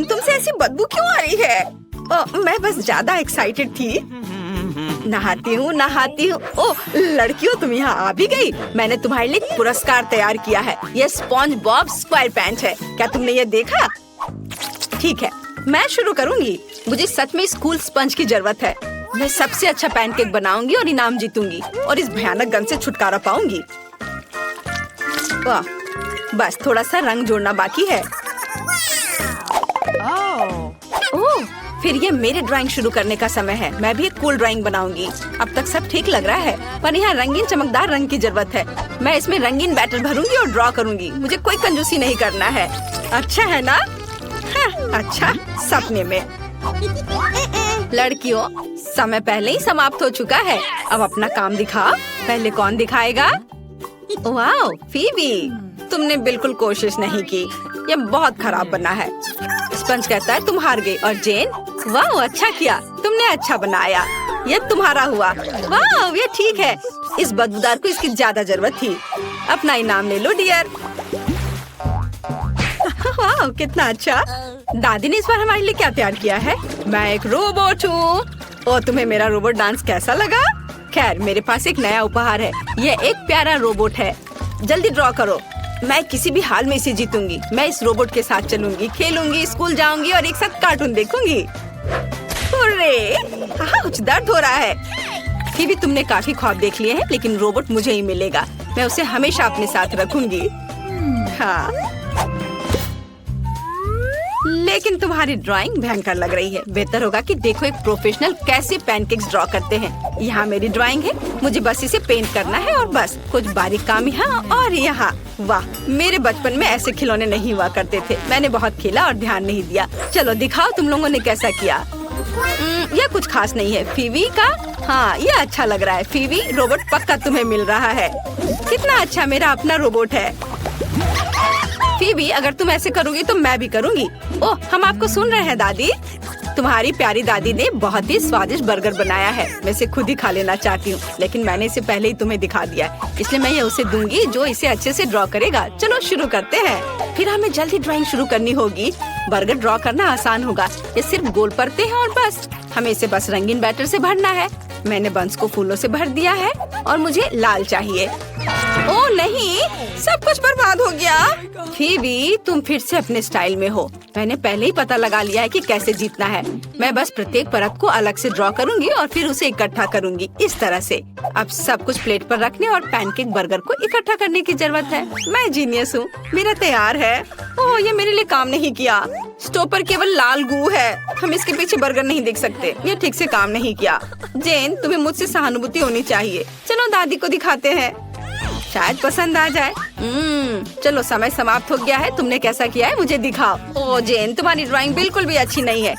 जेन, तुमसे ऐसी बदबू क्यों आ रही है? मैं बस ज्यादा एक्साइटेड थी। नहाती हूँ। ओह लड़कियों, तुम यहाँ आ भी गई। मैंने तुम्हारे लिए एक पुरस्कार तैयार किया है। ये स्पॉन्ज बॉब स्क्वायर पैंट है। क्या तुमने ये देखा? ठीक है, मैं शुरू करूँगी। मुझे सच में स्कूल स्पंज की जरूरत है। मैं सबसे अच्छा पैनकेक बनाऊंगी और इनाम जीतूंगी और इस भयानक गन से छुटकारा पाऊंगी। वाह, बस थोड़ा सा रंग जोड़ना बाकी है। ओह, फिर ये मेरे ड्राइंग शुरू करने का समय है। मैं भी एक कूल ड्राइंग बनाऊंगी। अब तक सब ठीक लग रहा है, पर यहाँ रंगीन चमकदार रंग की जरूरत है। मैं इसमें रंगीन बैटर भरूंगी और ड्रॉ करूंगी। मुझे कोई कंजूसी नहीं करना है। अच्छा है ना? हाँ, अच्छा, सपने में। लड़कियों, समय पहले ही समाप्त हो चुका है। अब अपना काम दिखाओ। पहले कौन दिखाएगा? वाह फीबी, तुमने बिल्कुल कोशिश नहीं की। ये बहुत खराब बना है। स्पंज कहता है तुम हार गई। और जेन, वाह अच्छा किया, तुमने अच्छा बनाया। ये तुम्हारा हुआ। वाह ये ठीक है। इस बदबूदार को इसकी ज्यादा जरूरत थी। अपना इनाम ले लो डियर। वाह कितना अच्छा। दादी ने इस बार हमारे लिए क्या तैयार किया है? मैं एक रोबोट हूँ। और तुम्हें मेरा रोबोट डांस कैसा लगा? खैर, मेरे पास एक नया उपहार है। ये एक प्यारा रोबोट है। जल्दी ड्रॉ करो। मैं किसी भी हाल में इसे जीतूंगी। मैं इस रोबोट के साथ चलूंगी, खेलूंगी, स्कूल जाऊंगी और एक साथ कार्टून देखूंगी। हाँ, कुछ दर्द हो रहा है। फिर भी तुमने काफी ख्वाब देख लिए हैं, लेकिन रोबोट मुझे ही मिलेगा। मैं उसे हमेशा अपने साथ रखूंगी। हाँ, लेकिन तुम्हारी ड्राइंग भयंकर लग रही है। बेहतर होगा कि देखो एक प्रोफेशनल कैसे पैनकेक्स ड्रॉ करते हैं। यहाँ मेरी ड्राइंग है। मुझे बस इसे पेंट करना है और बस कुछ बारीक काम यहाँ और यहाँ। वाह, मेरे बचपन में ऐसे खिलौने नहीं हुआ करते थे। मैंने बहुत खेला और ध्यान नहीं दिया। चलो दिखाओ तुम लोगों ने कैसा किया। यह कुछ खास नहीं है। फीवी का, हाँ ये अच्छा लग रहा है। फीवी, रोबोट पक्का तुम्हें मिल रहा है। कितना अच्छा, मेरा अपना रोबोट है। फीबी, अगर तुम ऐसे करोगी तो मैं भी करूँगी। ओह, हम आपको सुन रहे हैं दादी। तुम्हारी प्यारी दादी ने बहुत ही स्वादिष्ट बर्गर बनाया है। मैं इसे खुद ही खा लेना चाहती हूँ, लेकिन मैंने इसे पहले ही तुम्हें दिखा दिया है, इसलिए मैं ये उसे दूंगी जो इसे अच्छे से ड्रॉ करेगा। चलो शुरू करते हैं। फिर हमें जल्दी ड्राइंग शुरू करनी होगी। बर्गर ड्रॉ करना आसान होगा। ये सिर्फ गोल परतें हैं और बस हमें इसे बस रंगीन बैटर से भरना है। मैंने बंस को फूलों से भर दिया है और मुझे लाल चाहिए। ओह नहीं, सब कुछ बर्बाद हो गया। फीबी, तुम फिर से अपने स्टाइल में हो। मैंने पहले ही पता लगा लिया है कि कैसे जीतना है। मैं बस प्रत्येक परत को अलग से ड्रॉ करूंगी और फिर उसे इकट्ठा करूंगी इस तरह से। अब सब कुछ प्लेट पर रखने और पैनकेक बर्गर को इकट्ठा करने की जरूरत है। मैं जीनियस हूँ। मेरा तैयार है। ओह, ये मेरे लिए काम नहीं किया। स्टोव पर केवल लाल गू है। हम इसके पीछे बर्गर नहीं देख सकते। ये ठीक से काम नहीं किया। जेन, तुम्हें मुझसे सहानुभूति होनी चाहिए। चलो दादी को दिखाते हैं, शायद पसंद आ जाए। चलो समय समाप्त हो गया है। तुमने कैसा किया है मुझे दिखाओ। ओह जेन, तुम्हारी ड्राइंग बिल्कुल भी अच्छी नहीं है,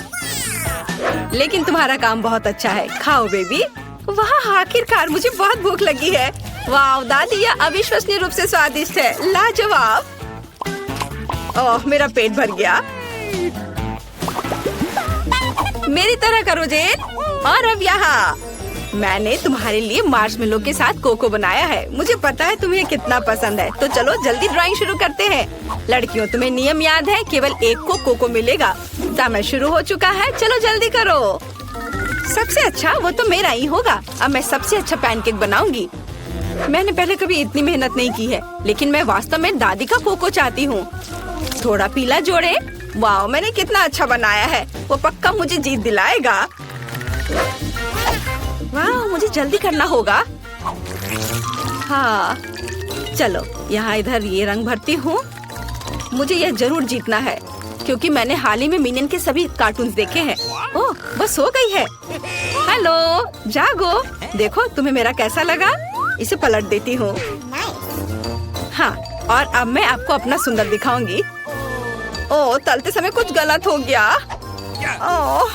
लेकिन तुम्हारा काम बहुत अच्छा है। खाओ बेबी। वाह, आखिरकार मुझे बहुत भूख लगी है। वाह दादी, यह अविश्वसनीय रूप से स्वादिष्ट है। लाजवाब। ओह, मेरा पेट भर गया। मेरी तरह करो जेन। और अब यहाँ मैंने तुम्हारे लिए मार्शमेलो के साथ कोको बनाया है। मुझे पता है तुम्हें कितना पसंद है। तो चलो जल्दी ड्राइंग शुरू करते हैं। लड़कियों, तुम्हें नियम याद है? केवल एक को कोको मिलेगा। समय शुरू हो चुका है। चलो जल्दी करो। सबसे अच्छा वो तो मेरा ही होगा। अब मैं सबसे अच्छा पैनकेक बनाऊंगी। मैंने पहले कभी इतनी मेहनत नहीं की है, लेकिन मैं वास्तव में दादी का कोको चाहती हूँ। थोड़ा पीला जोड़े। वाह, मैंने कितना अच्छा बनाया है। वो पक्का मुझे जीत दिलाएगा। वाह, मुझे जल्दी करना होगा। हाँ, चलो यहाँ इधर ये रंग भरती हूँ। मुझे यह जरूर जीतना है, क्योंकि मैंने हाल ही में मिनियन के सभी कार्टून्स देखे हैं। ओह, बस हो गई है। हेलो, जागो। देखो तुम्हें मेरा कैसा लगा। इसे पलट देती हूँ। हाँ, और अब मैं आपको अपना सुंदर दिखाऊंगी। ओह, तलते समय कुछ गलत हो गया। ओह,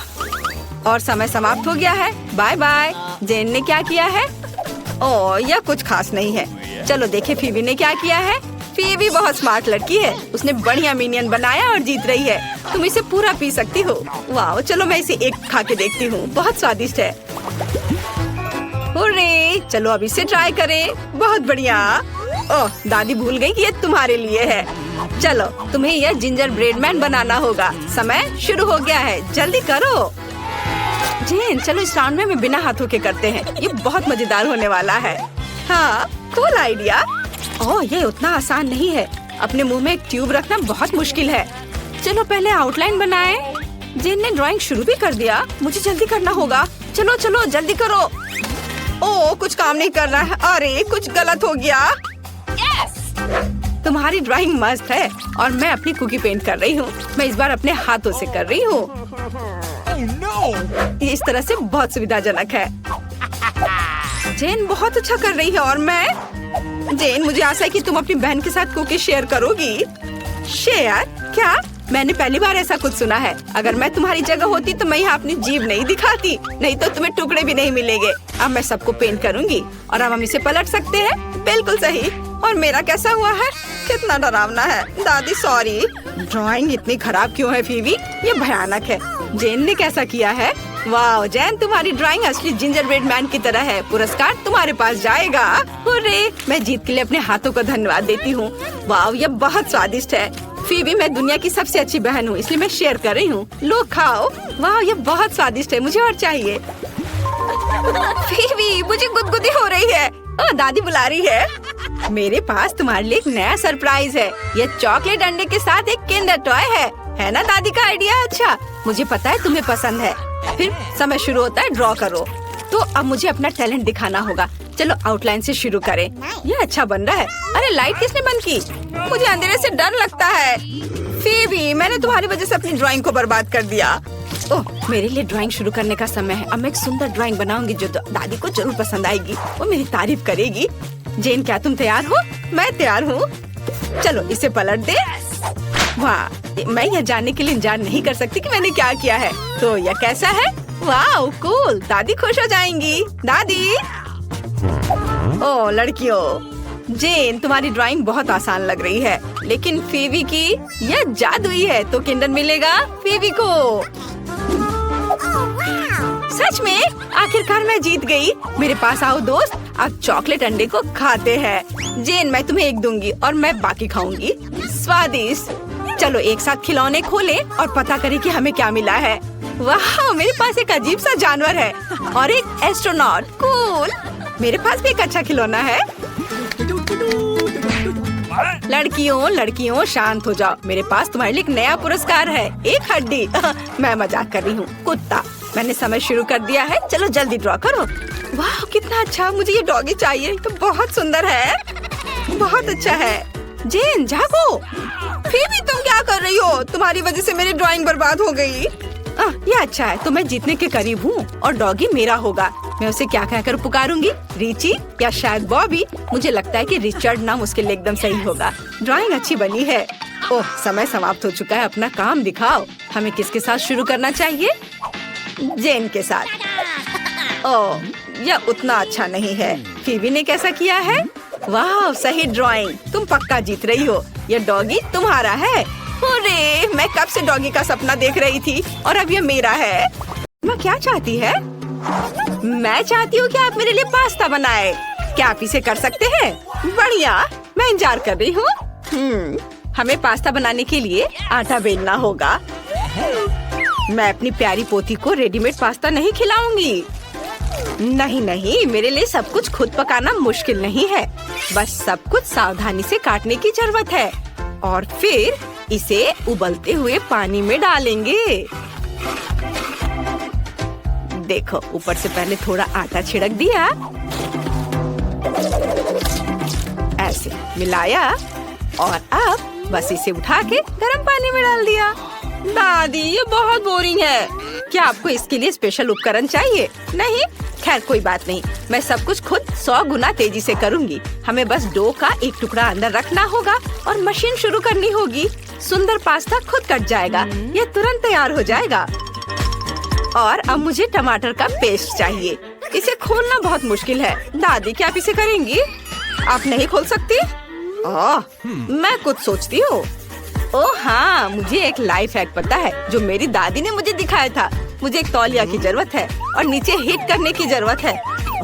और समय समाप्त हो गया है। Bye bye. जेन ने क्या किया है? ओह, यह कुछ खास नहीं है। चलो देखे फीबी ने क्या किया है। फीबी बहुत स्मार्ट लड़की है। उसने बढ़िया मिनियन बनाया और जीत रही है। तुम इसे पूरा पी सकती हो। वाह, चलो मैं इसे एक खा के देखती हूँ। बहुत स्वादिष्ट है। हुर्रे, चलो अब इसे ट्राई करें। बहुत बढ़िया। ओह, दादी भूल गई कि ये तुम्हारे लिए है। चलो तुम्हें यह जिंजर ब्रेड मैन बनाना होगा। समय शुरू हो गया है, जल्दी करो। जेन चलो इस राउंड में हम बिना हाथों के करते हैं, ये बहुत मजेदार होने वाला है। हाँ कूल आइडिया। ओह ये उतना आसान नहीं है, अपने मुंह में एक ट्यूब रखना बहुत मुश्किल है। चलो पहले आउटलाइन बनाएं। जेन ने ड्राइंग शुरू भी कर दिया, मुझे जल्दी करना होगा। चलो चलो जल्दी करो। ओह कुछ काम नहीं कर रहा है, अरे कुछ गलत हो गया। तुम्हारी ड्राइंग मस्त है और मैं अपनी कुकी पेंट कर रही हूँ। मैं इस बार अपने हाथों से कर रही हूँ। ये इस तरह से बहुत सुविधाजनक है। जेन बहुत अच्छा कर रही है और मैं। जेन मुझे आशा है कि तुम अपनी बहन के साथ कुकी शेयर करोगी। शेयर? क्या? मैंने पहली बार ऐसा कुछ सुना है। अगर मैं तुम्हारी जगह होती तो मैं यहाँ अपनी जीभ नहीं दिखाती, नहीं तो तुम्हें टुकड़े भी नहीं मिलेंगे। अब मैं सबको पेंट करूँगी और अब हम इसे पलट सकते हैं। बिल्कुल सही। और मेरा कैसा हुआ है? कितना डरावना है। दादी सॉरी। ड्राइंग इतनी खराब क्यों है फीवी? ये भयानक है। जेन ने कैसा किया है? वाह जेन तुम्हारी ड्राइंग असली जिंजर ब्रेड मैन की तरह है। पुरस्कार तुम्हारे पास जाएगा। हुर्रे! मैं जीत के लिए अपने हाथों को धन्यवाद देती हूँ। वाह ये बहुत स्वादिष्ट है। फीवी मैं दुनिया की सबसे अच्छी बहन हूँ, इसलिए मैं शेयर कर रही हूँ। लो खाओ। वाह ये बहुत स्वादिष्ट है, मुझे और चाहिए। फीवी मुझे गुदगुदी हो रही है। ओह दादी बुला रही है। मेरे पास तुम्हारे लिए एक नया सरप्राइज है। ये चॉकलेट अंडे के साथ एक किंडर टॉय है ना दादी का आइडिया? अच्छा मुझे पता है तुम्हें पसंद है। फिर समय शुरू होता है, ड्रॉ करो। तो अब मुझे अपना टैलेंट दिखाना होगा। चलो आउटलाइन से शुरू करें। ये अच्छा बन रहा है। अरे लाइट किसने बंद की? मुझे अंधेरे से डर लगता है। फीवी मैंने तुम्हारी वजह से अपनी ड्राइंग को बर्बाद कर दिया। ओह मेरे लिए ड्राइंग शुरू करने का समय है। अब मैं एक सुंदर ड्राइंग बनाऊंगी जो दादी को जरूर पसंद आएगी। वो मेरी तारीफ करेगी। जेन क्या तुम तैयार हो? मैं तैयार हूँ। चलो इसे पलट दे। वाह मैं यह जानने के लिए इंतजार नहीं कर सकती कि मैंने क्या किया है। तो यह कैसा है? वाह कूल, दादी खुश हो जाएंगी। दादी। ओह लड़कियों, जेन तुम्हारी ड्राइंग बहुत आसान लग रही है, लेकिन फीवी की यह जादुई है। तो किंडर मिलेगा फीवी को। सच में? आखिरकार मैं जीत गई। मेरे पास आओ दोस्त, अब चॉकलेट अंडे को खाते हैं। जेन मैं तुम्हें एक दूंगी और मैं बाकी खाऊंगी। स्वादिष्ट। चलो एक साथ खिलौने खोलें और पता करें कि हमें क्या मिला है। वाह मेरे पास एक अजीब सा जानवर है और एक एस्ट्रोनॉट। कूल। मेरे पास भी एक अच्छा खिलौना है। लड़कियों शांत हो जाओ। मेरे पास तुम्हारे लिए एक नया पुरस्कार है, एक हड्डी। मैं मजाक कर रही हूँ। कुत्ता। मैंने समय शुरू कर दिया है, चलो जल्दी ड्रॉ करो। वाह कितना अच्छा, मुझे ये डॉगी चाहिए। तो बहुत सुंदर है, बहुत अच्छा है। जेन जागो। फीवी तुम क्या कर रही हो? तुम्हारी वजह से मेरी ड्राइंग बर्बाद हो गई। ये अच्छा है, तो मैं जीतने के करीब हूँ और डॉगी मेरा होगा। मैं उसे क्या कहकर पुकारूंगी? रिची या शायद बॉबी? मुझे लगता है कि रिचर्ड नाम उसके लिए एकदम सही होगा। ड्राइंग अच्छी बनी है। ओह समय समाप्त हो चुका है, अपना काम दिखाओ। हमें किसके साथ शुरू करना चाहिए? जेन के साथ। ओह यह उतना अच्छा नहीं है। फीवी ने कैसा किया है? वाह सही ड्राइंग, तुम पक्का जीत रही हो। यह डॉगी तुम्हारा है। अरे मैं कब से डॉगी का सपना देख रही थी और अब ये मेरा है। मैं क्या चाहती है? मैं चाहती हूँ कि आप मेरे लिए पास्ता बनाए। क्या आप इसे कर सकते हैं? बढ़िया, मैं इंतजार कर रही हूँ। हमें पास्ता बनाने के लिए आटा बेलना होगा। मैं अपनी प्यारी पोती को रेडीमेड पास्ता नहीं खिलाऊंगी। नहीं, मेरे लिए सब कुछ खुद पकाना मुश्किल नहीं है। बस सब कुछ सावधानी से काटने की जरूरत है और फिर इसे उबलते हुए पानी में डालेंगे। देखो ऊपर से पहले थोड़ा आटा छिड़क दिया, ऐसे मिलाया और अब बस इसे उठा के गर्म पानी में डाल दिया। दादी ये बहुत बोरिंग है। क्या आपको इसके लिए स्पेशल उपकरण चाहिए? नहीं, खैर कोई बात नहीं, मैं सब कुछ खुद 100 गुना तेजी से करूंगी। हमें बस डो का एक टुकड़ा अंदर रखना होगा और मशीन शुरू करनी होगी। सुंदर पास्ता खुद कट जाएगा, ये तुरंत तैयार हो जाएगा। और अब मुझे टमाटर का पेस्ट चाहिए। इसे खोलना बहुत मुश्किल है। दादी क्या आप इसे करेंगी? आप नहीं खोल सकती? मैं कुछ सोचती हूँ। ओह हाँ, मुझे एक लाइफ हैक पता है जो मेरी दादी ने मुझे दिखाया था। मुझे एक तौलिया की जरूरत है और नीचे हीट करने की जरूरत है।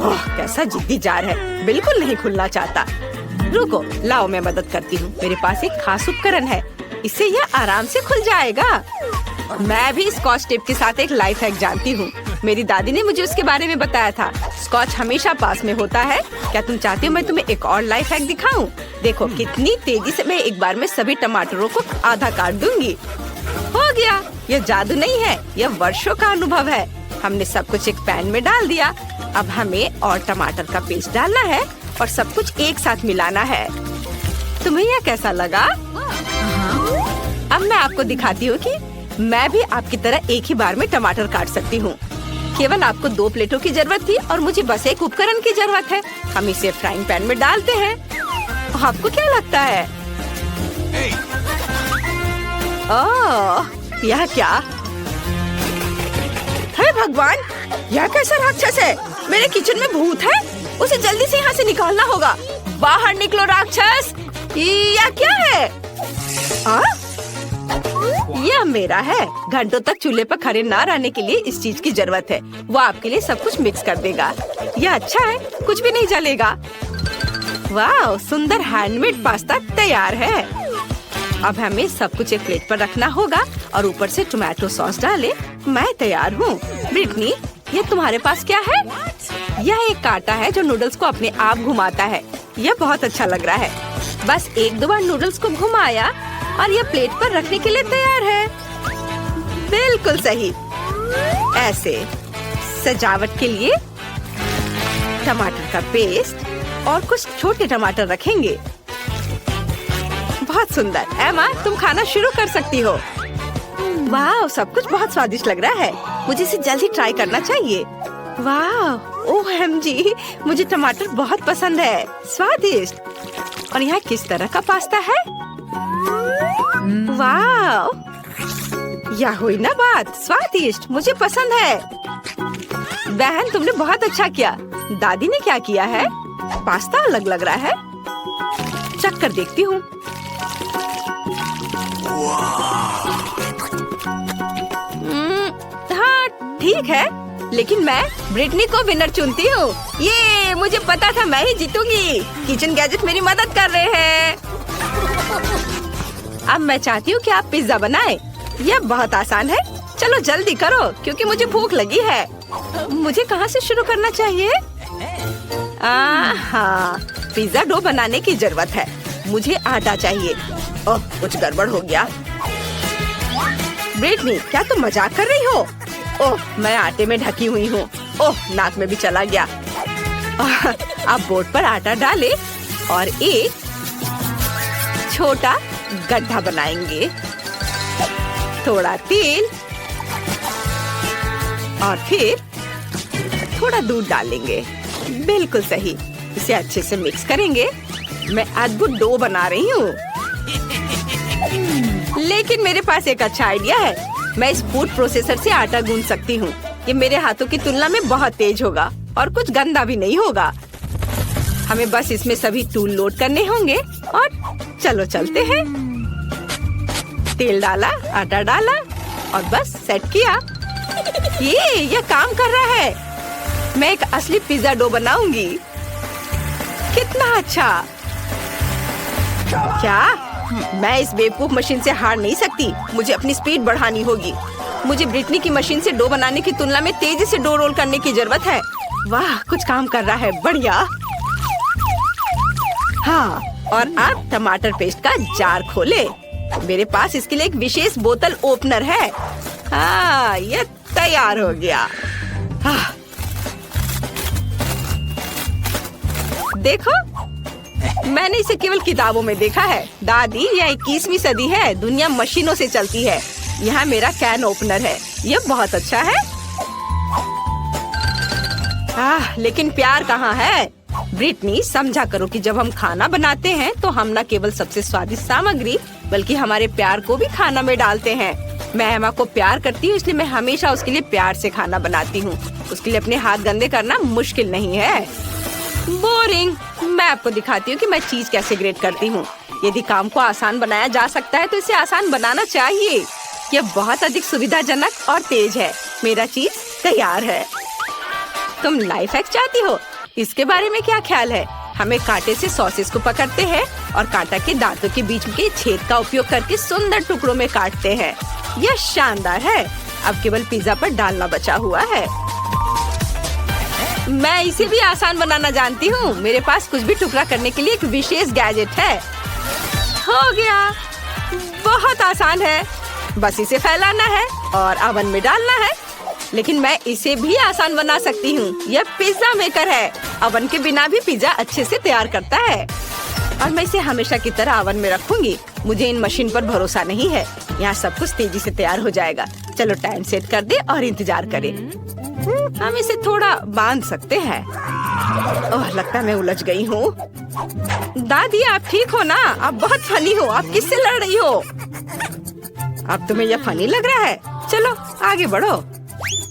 ओह कैसा जिद्दी जार है, बिल्कुल नहीं खुलना चाहता। रुको, लाओ मैं मदद करती हूँ। मेरे पास एक खास उपकरण है, इससे यह आराम से खुल जाएगा। मैं भी स्कॉच टेप के साथ एक लाइफ हैक जानती हूँ। मेरी दादी ने मुझे उसके बारे में बताया था। स्कॉच हमेशा पास में होता है। क्या तुम चाहती हो मैं तुम्हें एक और लाइफ हैक दिखाऊं? देखो कितनी तेजी से मैं एक बार में सभी टमाटरों को आधा काट दूंगी। हो गया। यह जादू नहीं है, यह वर्षों का अनुभव है। हमने सब कुछ एक पैन में डाल दिया। अब हमें और टमाटर का पेस्ट डालना है और सब कुछ एक साथ मिलाना है। तुम्हें यह कैसा लगा? अब मैं आपको दिखाती हूँ कि मैं भी आपकी तरह एक ही बार में टमाटर काट सकती हूँ। केवल आपको 2 प्लेटों की जरूरत थी और मुझे बस एक उपकरण की जरूरत है। हम इसे फ्राइंग पैन में डालते हैं। आपको क्या लगता है? ओह, यह क्या है? भगवान, यह कैसा राक्षस है? मेरे किचन में भूत है। उसे जल्दी से यहाँ से निकालना होगा। बाहर निकलो राक्षस। यह क्या है? यह मेरा है। घंटों तक चूल्हे पर खड़े ना रहने के लिए इस चीज की जरूरत है। वो आपके लिए सब कुछ मिक्स कर देगा। यह अच्छा है, कुछ भी नहीं जलेगा। वाह, सुंदर हैंडमेड पास्ता तैयार है। अब हमें सब कुछ एक प्लेट पर रखना होगा और ऊपर से टोमेटो सॉस डाले। मैं तैयार हूँ। ब्रिटनी, ये तुम्हारे पास क्या है? यह एक कांटा है जो नूडल्स को अपने आप घुमाता है। यह बहुत अच्छा लग रहा है। बस 1-2 बार नूडल्स को घुमाया और यह प्लेट पर रखने के लिए तैयार है। बिल्कुल सही। ऐसे सजावट के लिए टमाटर का पेस्ट और कुछ छोटे टमाटर रखेंगे। बहुत सुंदर। एमा, तुम खाना शुरू कर सकती हो। वाह, सब कुछ बहुत स्वादिष्ट लग रहा है। मुझे इसे जल्दी ट्राई करना चाहिए। वाह, OMG, मुझे टमाटर बहुत पसंद है। स्वादिष्ट। और यहाँ किस तरह का पास्ता है? वाह, यह हुई ना बात। स्वादिष्ट, मुझे पसंद है। बहन, तुमने बहुत अच्छा किया। दादी ने क्या किया है? पास्ता अलग लग रहा है। चख कर देखती हूँ। हाँ, ठीक है, लेकिन मैं ब्रिटनी को विनर चुनती हूँ। ये मुझे पता था मैं ही जीतूंगी। किचन गैजेट मेरी मदद कर रहे हैं। अब मैं चाहती हूँ कि आप पिज्जा बनाएं। यह बहुत आसान है। चलो जल्दी करो क्योंकि मुझे भूख लगी है। मुझे कहाँ से शुरू करना चाहिए? हाँ, पिज्जा डो बनाने की जरूरत है। मुझे आटा चाहिए। ओह, कुछ गड़बड़ हो गया। ब्रिटनी, क्या तुम मजाक कर रही हो? ओह, मैं आटे में ढकी हुई हूँ। ओह, नाक में भी चला गया। अब बोर्ड पर आटा डालें और एक छोटा गड्ढा बनाएंगे। थोड़ा तेल और फिर थोड़ा दूध डालेंगे। बिल्कुल सही। इसे अच्छे से मिक्स करेंगे। मैं अद्भुत डो बना रही हूँ। लेकिन मेरे पास एक अच्छा आइडिया है। मैं इस फूड प्रोसेसर से आटा गूंथ सकती हूँ। ये मेरे हाथों की तुलना में बहुत तेज होगा और कुछ गंदा भी नहीं होगा। हमें बस इसमें सभी टूल लोड करने होंगे और चलो चलते हैं। तेल डाला, आटा डाला और बस सेट किया। ये काम कर रहा है। मैं एक असली पिज्जा डो बनाऊंगी। कितना अच्छा। क्या मैं इस बेवकूफ मशीन से हार नहीं सकती? मुझे अपनी स्पीड बढ़ानी होगी। मुझे ब्रिटनी की मशीन से डो बनाने की तुलना में तेजी से डो रोल करने की जरूरत है। वाह, कुछ काम कर रहा है। बढ़िया। हाँ, और आप टमाटर पेस्ट का जार खोले। मेरे पास इसके लिए एक विशेष बोतल ओपनर है। हाँ, ये तैयार हो गया। हाँ। देखो, मैंने इसे केवल किताबों में देखा है। दादी, यह 21वीं सदी है। दुनिया मशीनों से चलती है। यहाँ मेरा कैन ओपनर है। यह बहुत अच्छा है। लेकिन प्यार कहाँ है? ब्रिटनी, समझा करो कि जब हम खाना बनाते हैं तो हम न केवल सबसे स्वादिष्ट सामग्री बल्कि हमारे प्यार को भी खाना में डालते हैं। मैं एमा को प्यार करती हूँ, इसलिए मैं हमेशा उसके लिए प्यार से खाना बनाती हूँ। उसके लिए अपने हाथ गंदे करना मुश्किल नहीं है। बोरिंग। मैं आपको दिखाती हूँ कि मैं चीज कैसे ग्रेट करती हूँ। यदि काम को आसान बनाया जा सकता है तो इसे आसान बनाना चाहिए। यह बहुत अधिक सुविधाजनक और तेज है। मेरा चीज तैयार है। तुम लाइफ हैक चाहती हो? इसके बारे में क्या ख्याल है? हमें कांटे से सॉसेस को पकड़ते हैं और कांटा के दांतों के बीच के छेद का उपयोग करके सुंदर टुकड़ों में काटते हैं। यह शानदार है। अब केवल पिज्जा पर डालना बचा हुआ है। मैं इसे भी आसान बनाना जानती हूँ। मेरे पास कुछ भी टुकड़ा करने के लिए एक विशेष गैजेट है। हो गया, बहुत आसान है। बस इसे फैलाना है और ओवन में डालना है। लेकिन मैं इसे भी आसान बना सकती हूँ। यह पिज्जा मेकर है। ओवन के बिना भी पिज्जा अच्छे से तैयार करता है। और मैं इसे हमेशा की तरह ओवन में रखूंगी। मुझे इन मशीन पर भरोसा नहीं है। यहाँ सब कुछ तेजी से तैयार हो जाएगा। चलो टाइम सेट कर दे और इंतजार करें। हम इसे थोड़ा बांध सकते हैं। ओह, लगता है मैं उलझ गई हूँ। दादी आप ठीक हो ना? आप बहुत फनी हो। आप किससे लड़ रही हो? अब तुम्हें यह फनी लग रहा है? चलो आगे बढ़ो।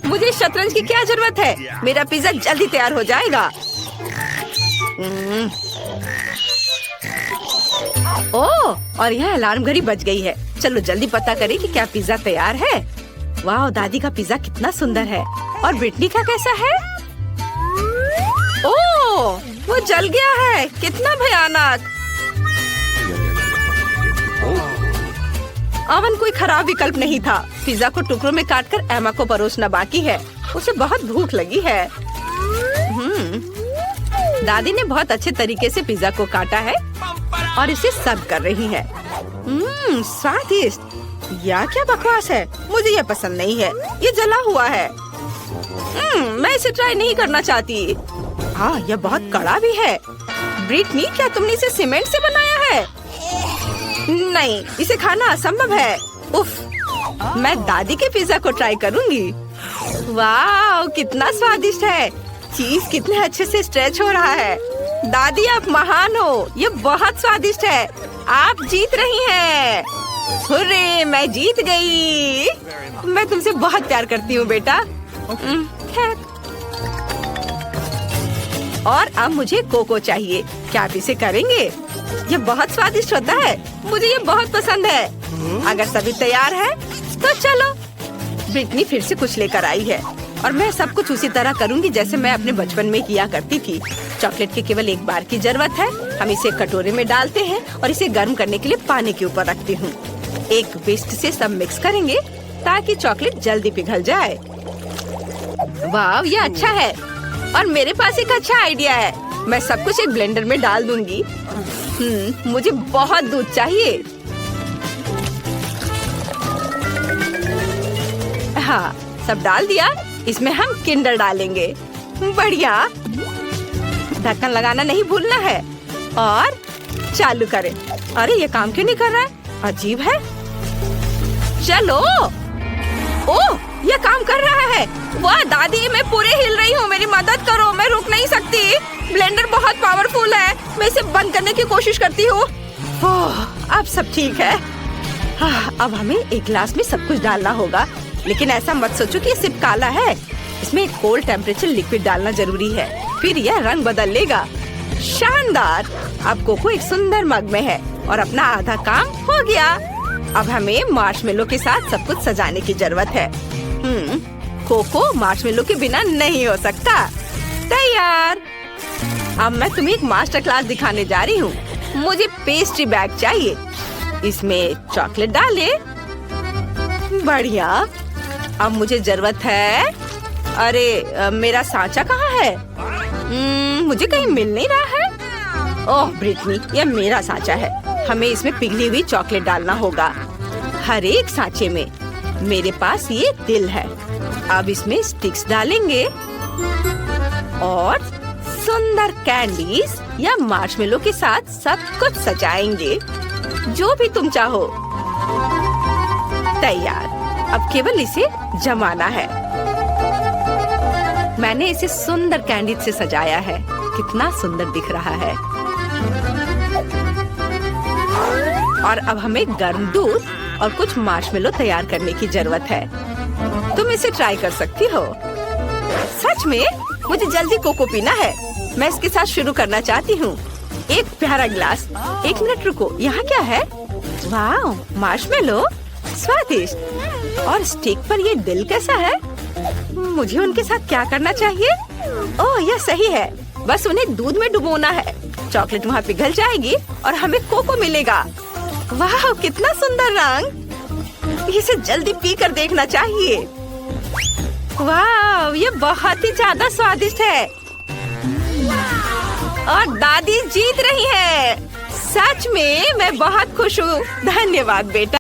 मुझे शतरंज की क्या जरूरत है? मेरा पिज्जा जल्दी तैयार हो जाएगा। ओह, और यह अलार्म घड़ी बज गई है। चलो जल्दी पता करें कि क्या पिज्जा तैयार है। वाह, दादी का पिज्जा कितना सुंदर है। और ब्रिटनी का कैसा है? ओह, वो जल गया है। कितना भयानक। ओवन कोई खराब विकल्प नहीं था। पिज्जा को टुकड़ों में काटकर एमा को परोसना बाकी है। उसे बहुत भूख लगी है। दादी ने बहुत अच्छे तरीके से पिज्जा को काटा है और इसे सर्व कर रही है। स्वादिष्ट। या क्या बकवास है। मुझे यह पसंद नहीं है। ये जला हुआ है। मैं इसे ट्राई नहीं करना चाहती। हाँ, यह बहुत कड़ा भी है। ब्रिटनी, क्या तुमने इसे सीमेंट से बनाया है? नहीं, इसे खाना असंभव है। उफ, मैं दादी के पिज्जा को ट्राई करूंगी। वाह, कितना स्वादिष्ट है। चीज कितने अच्छे से स्ट्रेच हो रहा है। दादी आप महान हो। ये बहुत स्वादिष्ट है। आप जीत रही हैं। हुर्रे, मैं जीत गई। मैं तुमसे बहुत प्यार करती हूँ बेटा। खैर, और अब मुझे कोको चाहिए। क्या आप इसे करेंगे? ये बहुत स्वादिष्ट होता है। मुझे ये बहुत पसंद है। अगर सभी तैयार है तो चलो। ब्रिटनी फिर से कुछ लेकर आई है और मैं सब कुछ उसी तरह करूंगी जैसे मैं अपने बचपन में किया करती थी। चॉकलेट की केवल एक बार की जरूरत है। हम इसे कटोरे में डालते हैं और इसे गर्म करने के लिए पानी के ऊपर रखती हूँ। एक विस्क से सब मिक्स करेंगे ताकि चॉकलेट जल्दी पिघल जाए। वाह, ये अच्छा है। और मेरे पास एक अच्छा आइडिया है। मैं सब कुछ एक ब्लेंडर में डाल दूंगी। मुझे बहुत दूध चाहिए। हाँ, सब डाल दिया। इसमें हम किंडर डालेंगे। बढ़िया। ढक्कन लगाना नहीं भूलना है और चालू करें। अरे, ये काम क्यों नहीं कर रहा है? अजीब है। चलो। ओह, ये काम कर रहा है। वाह दादी, मैं पूरे हिल रही हूँ। मेरी मदद करो, मैं रुक नहीं सकती। ब्लेंडर बहुत पावरफुल है। मैं इसे बंद करने की कोशिश करती हूँ। अब सब ठीक है। अब हमें एक गिलास में सब कुछ डालना होगा। लेकिन ऐसा मत सोचो कि ये सिर्फ काला है। इसमें एक कोल्ड टेम्परेचर लिक्विड डालना जरूरी है। फिर यह रंग बदल लेगा। शानदार। अब कोको एक सुंदर मग में है और अपना आधा काम हो गया। अब हमें मार्शमेलो के साथ सब कुछ सजाने की जरूरत है। कोको मार्शमेलो के बिना नहीं हो सकता। तैयार। अब मैं तुम्हें एक मास्टर क्लास दिखाने जा रही हूँ। मुझे पेस्ट्री बैग चाहिए। इसमें चॉकलेट डाले। बढ़िया। अब मुझे जरूरत है। अरे, मेरा सांचा कहाँ है? मुझे कहीं मिल नहीं रहा है। ओह ब्रिटनी, यह मेरा सांचा है। हमें इसमें पिघली हुई चॉकलेट डालना होगा। हर एक सांचे में। मेरे पास ये दिल है। अब इसमें स्टिक्स डालेंगे और सुंदर कैंडीज या मार्शमेलो के साथ सब कुछ सजाएंगे। जो भी तुम चाहो। तैयार। अब केवल इसे जमाना है। मैंने इसे सुंदर कैंडी से सजाया है। कितना सुंदर दिख रहा है। और अब हमें गर्म दूध और कुछ मार्शमेलो तैयार करने की जरूरत है। तुम इसे ट्राई कर सकती हो। सच में? मुझे जल्दी कोको पीना है। मैं इसके साथ शुरू करना चाहती हूँ। एक प्यारा गिलास। एक मिनट रुको, यहाँ क्या है? वाह, मार्शमेलो। स्वादिष्ट। और स्टिक पर ये दिल कैसा है? मुझे उनके साथ क्या करना चाहिए? ओह, यह सही है। बस उन्हें दूध में डुबोना है। चॉकलेट वहाँ पिघल जाएगी और हमें कोको मिलेगा। वाह, कितना सुंदर रंग! इसे जल्दी पी कर देखना चाहिए। वाह, ये बहुत ही ज्यादा स्वादिष्ट है और दादी जीत रही है। सच में मैं बहुत खुश हूँ। धन्यवाद बेटा।